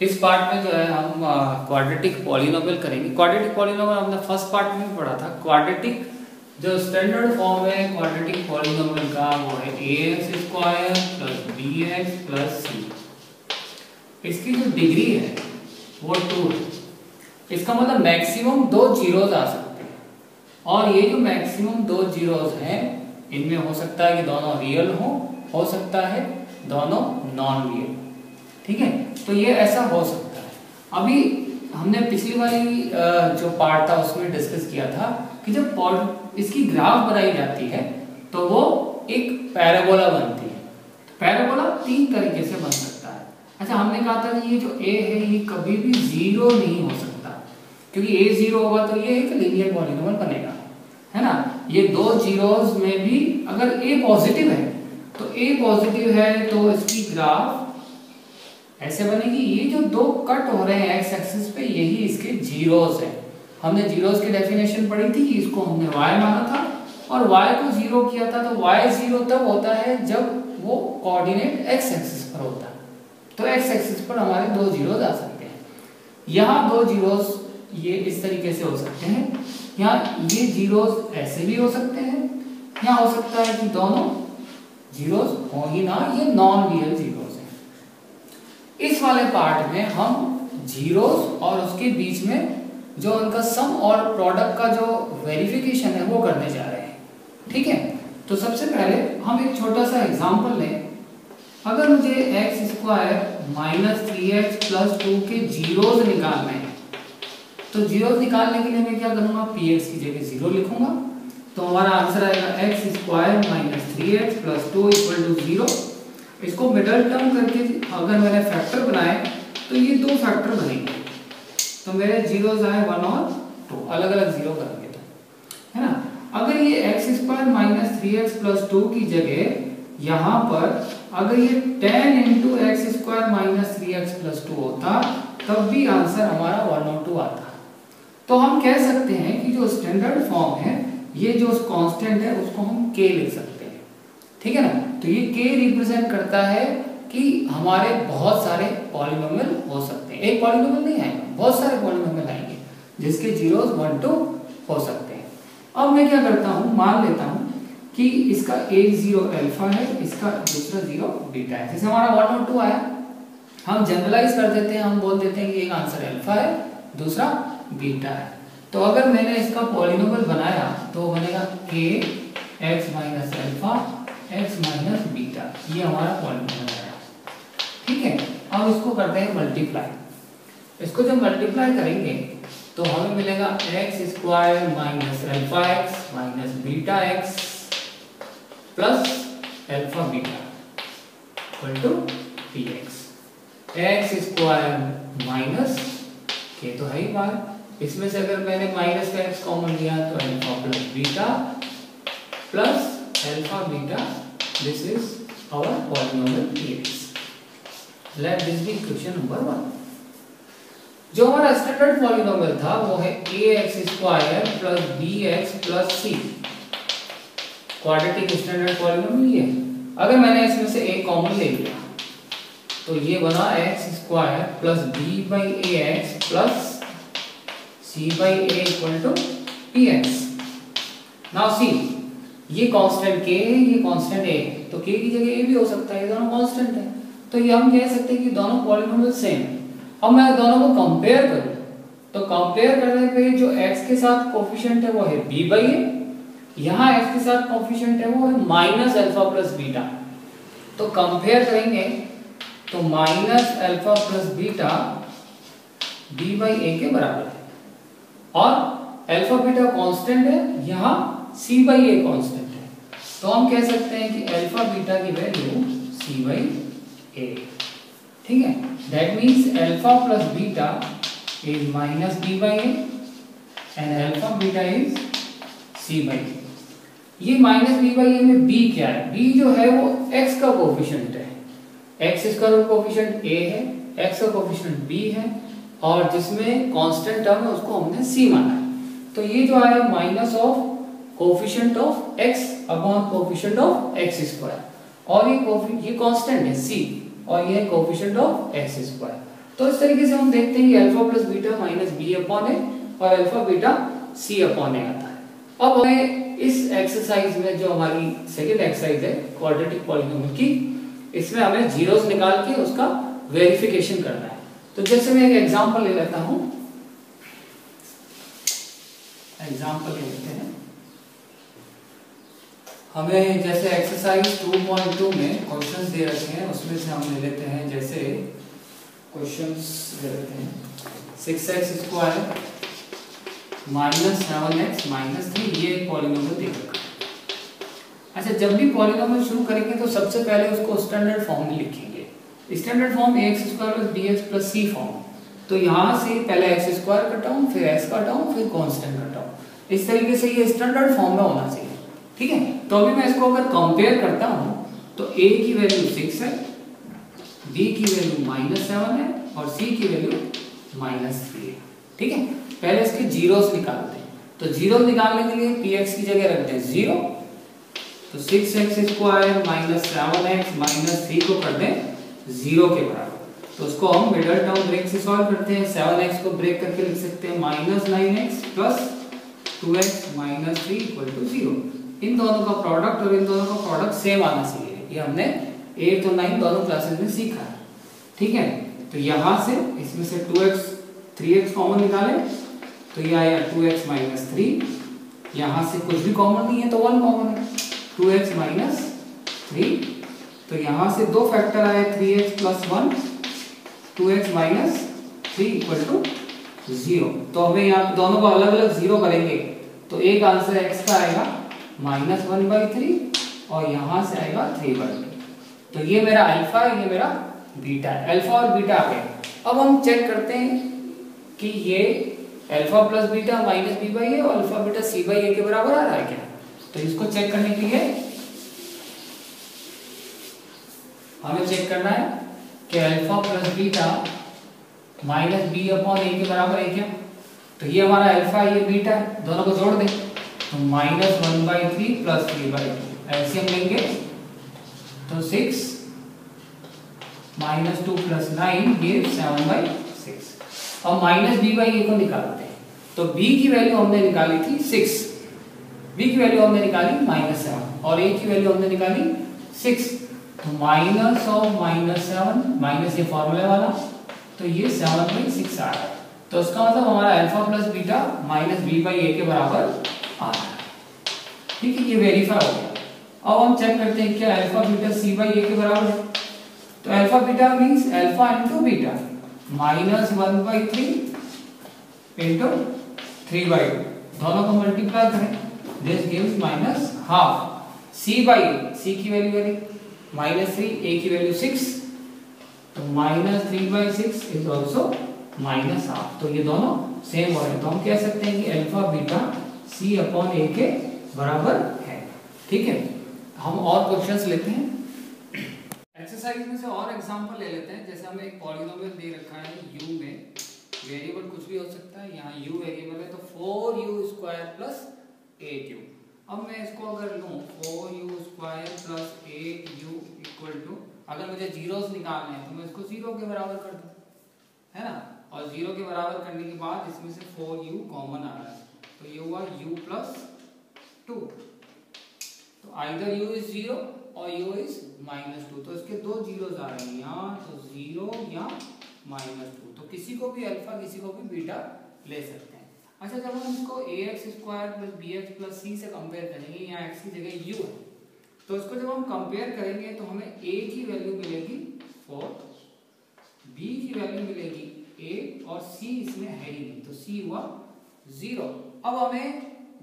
इस पार्ट में जो है हम क्वाड्रेटिक पॉलिनोमियल करेंगे। क्वाड्रेटिक पॉलिनोमियल हमने फर्स्ट पार्ट में भी पढ़ा था। क्वाड्रेटिक जो स्टैंडर्ड फॉर्म है क्वाड्रेटिक पॉलिनोमियल का वो है ax² + bx + c। इसकी जो डिग्री है वो 2 है। इसका मतलब मैक्सिमम 2 जीरोज आ सकते हैं, और ये जो मैक्सिमम 2 जीरोज हैं इनमें हो सकता है कि दोनों रियल हो सकता है दोनों नॉन रियल। ठीक है, तो ये ऐसा हो सकता है। अभी हमने पिछली वाली जो पार्ट था उसमें डिस्कस किया था कि जब इसकी ग्राफ बनाई जाती है तो वो एक पैराबोला बनती है। पैराबोला 3 तरीके से बन सकता है। अच्छा, हमने कहा था कि ये जो a है ये कभी भी 0 नहीं हो सकता, क्योंकि a 0 होगा तो ये एक लीनियर पॉलिनोमियल बनेगा, है ना। ये 2 जीरोस में भी अगर a पॉजिटिव है तो a पॉजिटिव है तो इसकी ग्राफ ऐसे बनेगी। ये जो 2 कट हो रहे हैं एक्स एक्सिस पे यही इसके जीरोस है। हमने जीरोस की डेफिनेशन पढ़ी थी कि इसको हमने y माना था और y को 0 किया था। तो y 0 तब होता है जब वो कोऑर्डिनेट x एक्सिस पर होता है। तो x एक्सिस पर हमारे 2 जीरोस आ सकते हैं। यहाँ 2 जीरोस ये इस तरीके से हो सकते हैं, यहाँ ये जीरोस ऐसे भी हो सकते हैं, यहाँ हो सकता है कि दोनों जीरोस हो ही ना, ये नॉन रियल जीरोस हैं। इस वाले पार्ट में हम जीरोस और उसके बीच में जो उनका सम और प्रोडक्ट का जो वेरिफिकेशन है वो करने जा रहे हैं। ठीक है, तो सबसे पहले हम एक छोटा सा एग्जांपल लें। अगर मुझे x² - 3x + 2 के जीरोस निकालने हैं तो जीरोस निकालने के लिए मैं क्या करूंगा, px की जगह 0 लिखूंगा। तो हमारा आंसर आएगा x² - 3x + 2 = 0। इसको मिडल टर्म करके अगर मैंने फैक्टर बनाए तो ये 2 फैक्टर बनेंगे। तो मेरे जीरोस आए 1 और 2, अलग अलग 0 करेंगे तो, है ना। अगर ये x² - 3x + 2 की जगह यहाँ पर अगर ये 10 × x² - 3x + 2 होता तब भी आंसर हमारा 1 और 2 आता। तो हम कह सकते हैं कि जो स्टैंडर्ड फॉर्म है ये जो कांस्टेंट है उसको हम k लिख सकते हैं। ठीक है ना। तो ये k रिप्रेजेंट करता है कि हमारे बहुत सारे पॉलिनोमियल हो सकते हैं। एक पॉलिनोमियल नहीं आएगा, बहुत सारे पॉलिनोमियल आएंगे जिसके जीरोस 1 2 हो सकते हैं। अब मैं क्या करता हूँ, मान लेता हूँ कि इसका एक 0 अल्फा है, इसका दूसरा 0 बीटा है। जैसे हमारा 1 और 2 आया, हम जनरलाइज कर देते हैं, हम बोल देते हैं कि एक आंसर अल्फा है दूसरा बीटा है। तो अगर मैंने इसका पॉलिनोमियल बनाया तो बनेगा k x - alpha x - beta, ये हमारा पॉलिनोमियल है। ठीक है, अब इसको करते हैं मल्टीप्लाई। इसको जब मल्टीप्लाई करेंगे तो हमें मिलेगा x² - alpha x - beta x + alpha beta = px। x² - k तो है ही बार, इसमें से अगर मैंने माइनस का x कॉमन लिया तो alpha + beta + alpha beta, this is our polynomial px। Let this be equation number 1। जो हमारा स्टैंडर्ड पॉलिनोमियल था वो है ax² + bx + c। Quadratic standard polynomial ये। अगर मैंने इसमें से a कॉमन ले लिया तो ये बना x² + b/ax + c/a = px। Now see, ये कांस्टेंट k है, ये कांस्टेंट a है, तो k की जगह a भी हो सकता है, ये दोनों कांस्टेंट है। तो ये हम कह सकते हैं कि दोनों पॉलिनोमियल सेम है। अब मैं दोनों को कंपेयर करूं तो कंपेयर करने पे जो x के साथ कोफिशिएंट है वो है b/a, यहाँ x के साथ कोफिशिएंट है वो है -अल्फा + बीटा। तो कंपेयर करेंगे तो -अल्फा + बीटा b/a के बराबर है, और अल्फा बीटा कांस्टेंट है, यहाँ c/a कांस्टेंट है। तो हम कह सकते हैं कि अल्फा बीटा की वैल्यू c/a। ठीक है, that means alpha + beta is -b/a and alpha beta is c/a। ये -b/a में b क्या है, b जो है वो x का कोफिशिएंट है, x का कोफिशिएंट a है, x का कोफिशिएंट b है, और जिसमें कांस्टेंट टर्म है उसको हमने c माना है। तो ये जो आया minus of coefficient of x upon coefficient of x², और ये कांस्टेंट है c और ये कोफिशिएंट ऑफ x²। तो इस तरीके से हम देखते हैं कि alpha plus beta minus B upon A और alpha beta C upon A आता है। अब हमें इस एक्सरसाइज में जो हमारी सेकंड एक्सरसाइज है क्वाड्रेटिक पॉलिनोमियल की, इसमें हमें जीरोस निकाल के उसका वेरिफिकेशन करना है। तो जैसे मैं एक एग्जांपल ले लेता हूं, एग्जांपल ले लेते हैं। हमें जैसे एक्सरसाइज 2.2 में क्वेश्चंस दे रखे हैं, उसमें से हम ले लेते हैं, जैसे क्वेश्चंस दे लेते हैं 6x square minus 7x minus 3, ये एक पॉलिनोमियल दे रखा है। अच्छा, जब भी पॉलिनोमियल शुरू करेंगे तो सबसे पहले उसको स्टैंडर्ड फॉर्म में लिखेंगे। Standard form ax square plus bx plus c form. तो यहाँ से पहले x स्क्वायर कटाऊं, फिर x कटाऊं, फिर कांस्टेंट कटाऊं, इस तरीके से ये स्टैंडर्ड फॉर्म में होना चाहिए। ठीक है, तो अभी मैं इसको अगर कंपेयर करता हूं तो a की वैल्यू 6 है, b की वैल्यू -7 है और c की वैल्यू -3 है। ठीक है, पहले इसके जीरोस निकालते हैं। तो जीरो निकालने के लिए px की जगह रखते हैं 0, तो 6x square minus 7x minus 3 को कर दें 0 के बराबर। तो उसको हम मिडल टर्म ब्रेक से सॉल्व करते हैं। 7x को ब्रेक करके लिख सकते हैं -9x plus 2x minus 3 equal to 0। इन दोनों का प्रोडक्ट और इन दोनों का प्रोडक्ट सेम आना चाहिए, ये हमने 8 और 9 दोनों क्लासेस में सीखा है। ठीक है, तो यहाँ से इसमें से 2x 3x कॉमन निकालें तो ये आया 2x माइनस 3, यहाँ से कुछ भी कॉमन नहीं है तो 1 कॉमन है, 2x माइनस 3। तो यहाँ से दो फैक्टर आए 3x plus 1, 2x minus 3 equal to 0। तो हमें यहाँ दोनों को अलग अलग 0 करेंगे तो एक आंसर x का आएगा -1/3 और यहाँ से आएगा 3/2। तो ये मेरा अल्फा है, ये मेरा बीटा है। अल्फा और बीटा आ गए। अब हम चेक करते हैं कि ये alpha plus beta minus B by A और alpha beta C by A के बराबर आ रहा है क्या। तो इसको चेक करने के लिए हमें चेक करना है कि alpha plus beta minus B upon A के बराबर है क्या। तो ये हमारा अल्फा, ये बीटा है, दोनों को जोड़ दें तो -1/3 प्लस 3/2 एलसीएम लेंगे तो 6 -2 प्लस 9 गिव 7/6। अब माइनस बी बाई ए को निकालते हैं। तो b की वैल्यू हमने निकाली थी 6, b की वैल्यू हमने निकाली -7 और a की वैल्यू हमने निकाली 6। तो माइनस ऑफ -7 माइनस ये फॉर्मूले वाला, तो ये 7/6 आ रहा है। तो उसका मतलब हमारा alpha plus beta minus B by A के बराबर आ रहा है। ठीक है, ये वेरीफाई हो गया। अब हम चेक करते हैं क्या alpha beta C by A के बराबर है। तो alpha beta means alpha into beta, -1/3 into 3/2, दोनों को मल्टीप्लाई करें, दिस गिव्स -12। सी बाई ए, सी की वैल्यू है -3, ए की वैल्यू 6, तो -3/6 इज आल्सो -12। तो ये दोनों सेम हो रहे हैं। तो हम कह सकते हैं कि alpha beta C upon A के बराबर है। ठीक है, हम और क्वेश्चंस लेते हैं। एक्सरसाइज में से और एग्जांपल ले लेते हैं। जैसे हमें एक पॉलिनोमियल दे रखा है u में, वेरिएबल कुछ भी हो सकता है, यहाँ u वेरिएबल है, तो 4u² प्लस 8u। अब मैं इसको अगर लूँ 4u² plus 8u equal to, अगर मुझे जीरोस निकालने हैं तो मैं इसको 0 के बराबर कर दूँ, है ना। और 0 के बराबर करने के बाद इसमें से 4u कॉमन आ रहा है, तो ये हुआ u प्लस 2। तो आइदर u इज 0 और u इज -2। तो इसके दो जीरोस आ रहे हैं यहाँ, तो 0 या -2। तो किसी को भी अल्फा, किसी को भी बीटा ले सकते हैं। अच्छा, जब हम इसको ax² plus bx plus c से कंपेयर करेंगे, यहाँ x की जगह u है, तो इसको जब हम कंपेयर करेंगे तो हमें a की वैल्यू मिलेगी 4, b की वैल्यू मिलेगी 8 और c इसमें है ही नहीं, तो c हुआ 0। अब हमें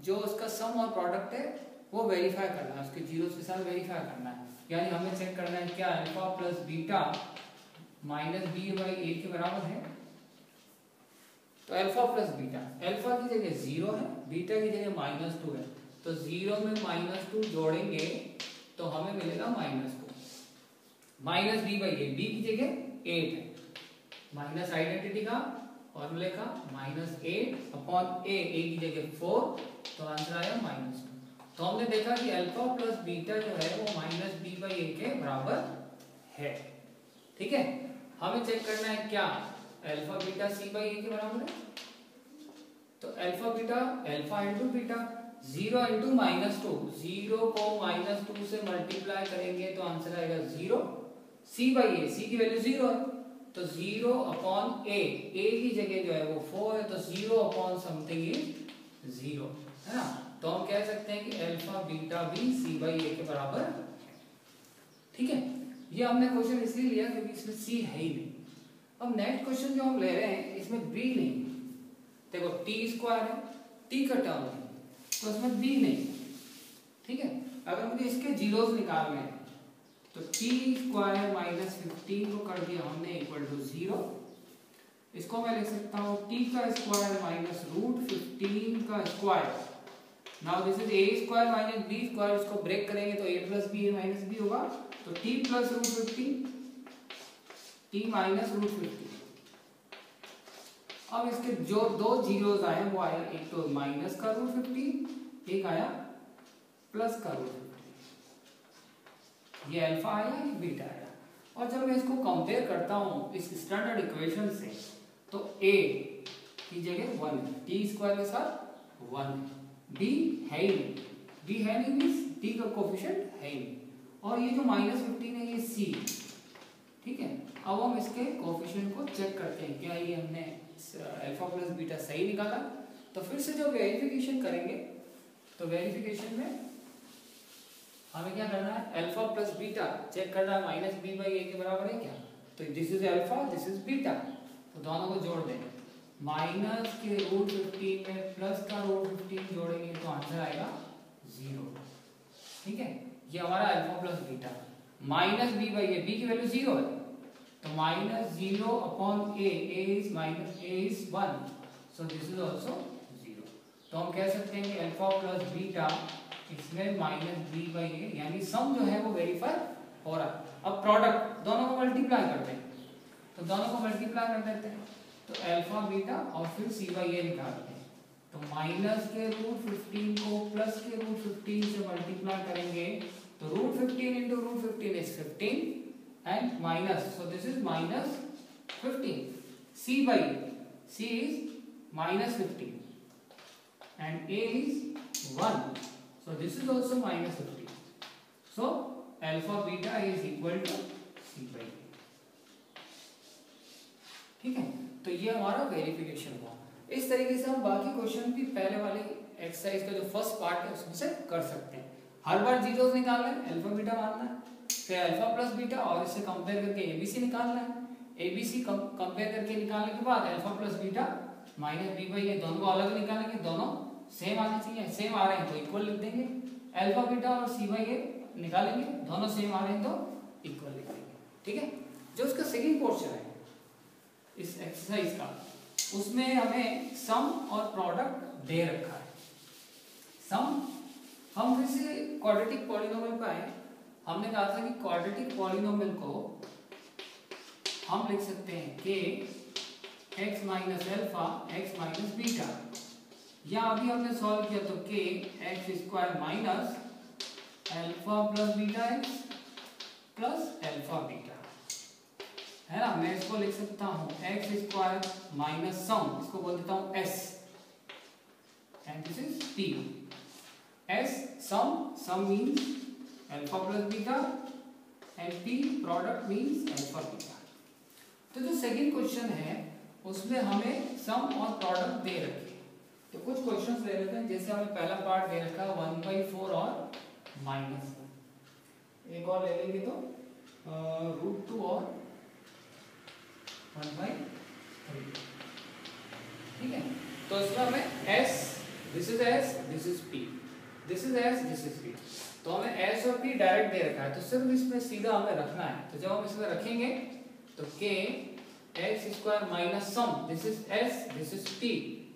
जो उसका सम और प्रोडक्ट है वो वेरीफाई करना है, उसके जीरोस के साथ वेरीफाई करना है। यानी हमें चेक करना है क्या alpha plus beta minus B by A के बराबर है। तो अल्फा प्लस बीटा, अल्फा की जगह 0 है, बीटा की जगह -2 है, तो 0 में -2 जोड़ेंगे तो हमें मिलेगा -2 minus B by A, B की जगह 8 है, माइनस आइडेंटिटी का फॉर्मूले का -8 अपॉन ए की जगह 4, तो आंसर आया -2। तो हमने देखा कि अल्फा प्लस बीटा जो है वो -b बाई ए के बराबर है। ठीक है, हमें चेक करना है क्या alpha beta C by A के बराबर है। तो alpha beta alpha into beta 0 into -2, 0 को -2 से मल्टीप्लाई करेंगे तो आंसर आएगा 0। सी बाई ए, सी की वैल्यू 0 है तो 0 अपॉन ए, ए की जगह जो है वो 4 है तो 0 अपॉन समथिंग इज 0, है ना। तो हम कह सकते हैं कि अल्फा बीटा भी सी बाई ए के बराबर है। ठीक है, ये हमने क्वेश्चन इसलिए लिया क्योंकि इसमें सी है ही नहीं। अब नेक्स्ट क्वेश्चन जो हम ले रहे हैं इसमें बी नहीं, देखो टी स्क्वायर है, टी का टर्म है तो इसमें बी नहीं। ठीक है, अगर मुझे इसके जीरोस निकालने हैं तो टी स्क्वायर माइनस 15 को कर दिया हमने इक्वल टू 0। इसको मैं लिख सकता हूँ टी का स्क्वायर माइनस रूट 15 का square. Now this is A square minus B square, इसको ब्रेक करेंगे तो A plus B minus B होगा तो T plus root 15, T minus root 15। अब इसके जो दो जीरोस आए वो आया, एक तो माइनस का रूट 15, एक आया प्लस का रूट 15। ये अल्फा आया, ये बीटा आया। और जब मैं इसको कंपेयर करता हूं इस स्टैंडर्ड इक्वेशन से तो a की जगह 1 है, टी स्क्वायर के साथ 1 है, b है ही नहीं, b है नहीं मींस t का कोफिशिएंट है ही नहीं, और ये जो -15 है ये c। ठीक है, अब हम इसके कोफिशिएंट को चेक करते हैं क्या ये हमने अल्फा प्लस बीटा सही निकाला। तो फिर से जो वेरिफिकेशन करेंगे तो वेरिफिकेशन में हमें क्या करना है, अल्फा प्लस बीटा चेक करना है माइनस बी बाई ए के बराबर है क्या। तो this is alpha, this is beta, तो दोनों को जोड़ देंगे। माइनस के रूट 15 में प्लस का रूट 15 जोड़ेंगे तो आंसर आएगा 0। ठीक है, ये हमारा alpha plus beta. Minus B by A, B की वैल्यू 0 है तो minus 0 upon A, A is minus A is 1 so this is also 0। तो हम कह सकते हैं कि अल्फा प्लस बीटा इसमें माइनस बी बाई ए, यानी सम जो है वो वेरीफाई हो रहा है। अब प्रोडक्ट दोनों को मल्टीप्लाई करते हैं तो दोनों को मल्टीप्लाई कर देते हैं तो अल्फा बीटा और फिर सी बाई ए निकालते हैं। तो माइनस के रूट 15 को प्लस के रूट 15 से मल्टीप्लाई करेंगे तो root 15 into root 15 is 15 and minus, so this is minus 15। C by C is minus 15 and A is 1 so this is also minus 15, so alpha beta is equal to c by a। ठीक है, तो ये हमारा verification हुआ। इस तरीके से हम बाकी क्वेश्चन भी पहले वाले एक्सरसाइज का जो फर्स्ट पार्ट है उसमें से कर सकते हैं। हर बार जीरोस निकालना है, अल्फा बीटा मानना है, फिर अल्फा प्लस बीटा और इससे कंपेयर करके एबीसी निकालना है। एबीसी कंपेयर करके निकालने के बाद alpha plus beta minus B by A दोनों को अलग निकालेंगे, दोनों सेम आने चाहिए, सेम आ रहे हैं तो इक्वल लिख देंगे। अल्फा बीटा और सी बाई ए निकालेंगे, दोनों सेम आ रहे हैं तो इक्वल लिख देंगे। ठीक है, जो उसका सेकंड पोर्शन है इस एक्सरसाइज का, उसमें हमें सम और प्रोडक्ट दे रखा है। सम हम फिर से क्वाड्रेटिक पॉलिनोमियल पे आए। हमने कहा था कि क्वाड्रेटिक पॉलिनोमियल को हम लिख सकते हैं के x minus alpha x minus beta, या अभी हमने सॉल्व किया तो के x square minus alpha plus beta x plus alpha beta, है ना। मैं इसको लिख सकता हूं एक्स स्क्वायर माइनस सम, इसको बोल देता हूं S, and this is P. S sum means alpha plus beta and P product means alpha beta. तो जो सेकंड क्वेश्चन है उसमें हमें सम और प्रोडक्ट दे रखे। तो कुछ क्वेश्चंस ले लेते हैं, जैसे हमें पहला पार्ट दे रखा है 1/4 और -1। एक और ले लेंगे तो √2 और 1/3। ठीक है, तो इसमें हमें s, this is s, this is p, this is s, this is p। तो हमें s और p डायरेक्ट दे रखा है तो सिर्फ इसमें सीधा हमें रखना है। तो जब हम इसमें रखेंगे तो k x square minus sum, this is s, this is p,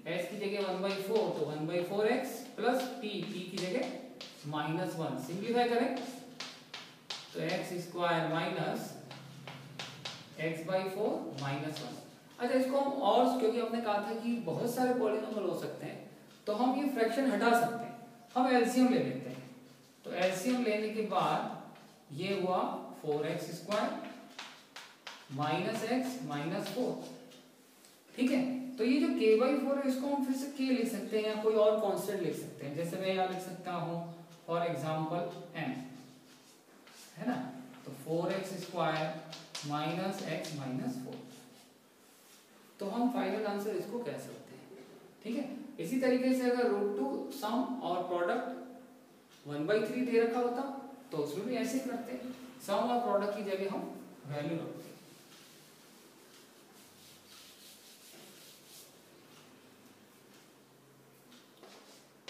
s की जगह 1/4 तो 1/4x प्लस p, p की जगह -1। सिंप्लीफाई करें तो x स्क्वायर माइनस x/4 -1। अच्छा, इसको हम और, क्योंकि हमने कहा था कि बहुत सारे पॉलिनोमियल हो सकते हैं तो हम ये फ्रैक्शन हटा सकते हैं, हम एलसीएम ले लेते हैं। तो एलसीएम लेने के बाद ये हुआ 4x square minus x minus 4, ठीक है, तो ये जो k/4 है इसको हम फिर से k लिख सकते हैं या कोई और कांस्टेंट लिख सकते हैं। जैसे मैं यहाँ लिख सकता हूँ फॉर एग्जांपल m, है ना, तो 4x² माइनस x माइनस 4, तो हम फाइनल आंसर इसको कह सकते हैं। ठीक है, इसी तरीके से अगर √2 सम और प्रोडक्ट 1/3 दे रखा होता तो उसमें भी ऐसे ही करते, सम और प्रोडक्ट की जगह हम वैल्यू रखते।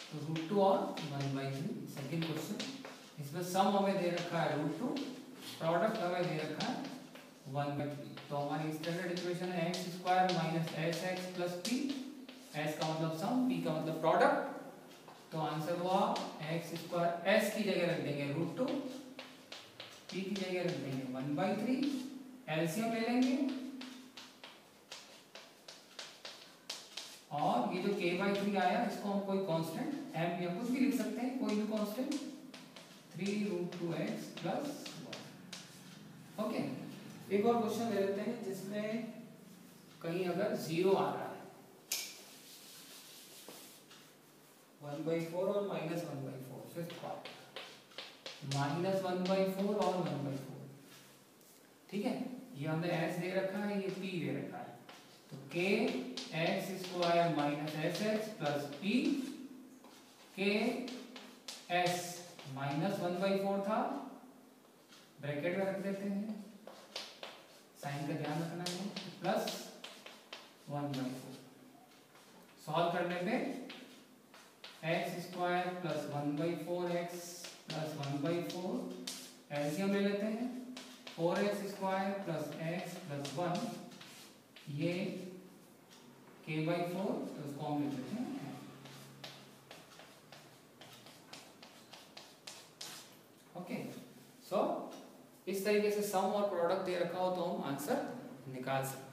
तो √2 और 1/3 सेकेंड क्वेश्चन, इसमें सम हमें दे रखा है √2, प्रोडक्ट हमें दे रखा है 1/3। तो हमारी स्टैंडर्ड इक्वेशन है x² minus sx plus p, s का मतलब सम, p का मतलब प्रोडक्ट, तो आंसर हुआ x², s की जगह रख देंगे √2, p की जगह रख देंगे 1/3, एलसीएम ले लेंगे और ये जो k/3 आया इसको हम कोई कांस्टेंट m या कुछ भी लिख सकते हैं, कोई भी कांस्टेंट 3√2x प्लस 1। ओके, एक और क्वेश्चन ले लेते हैं जिसमें कहीं अगर 0 आ रहा है, 1/4 और -1/4, फिफ्थ पार्ट, -1/4 और 1/4, ठीक है, ये हमें s दे रखा है, ये p दे रखा है, तो kx² minus sx plus p, ks -1/4 था, ब्रैकेट में रख देते हैं, साइन का ध्यान रखना है, प्लस 1/4, सॉल्व करने पे x² plus 1/4x plus 1/4, LCM ले लेते हैं, 4x² प्लस x प्लस 1, ये k/4, तो उसको हम लिख देते हैं। ओके, सो इस तरीके से सम और प्रोडक्ट दे रखा हो तो हम आंसर निकाल सकते हैं।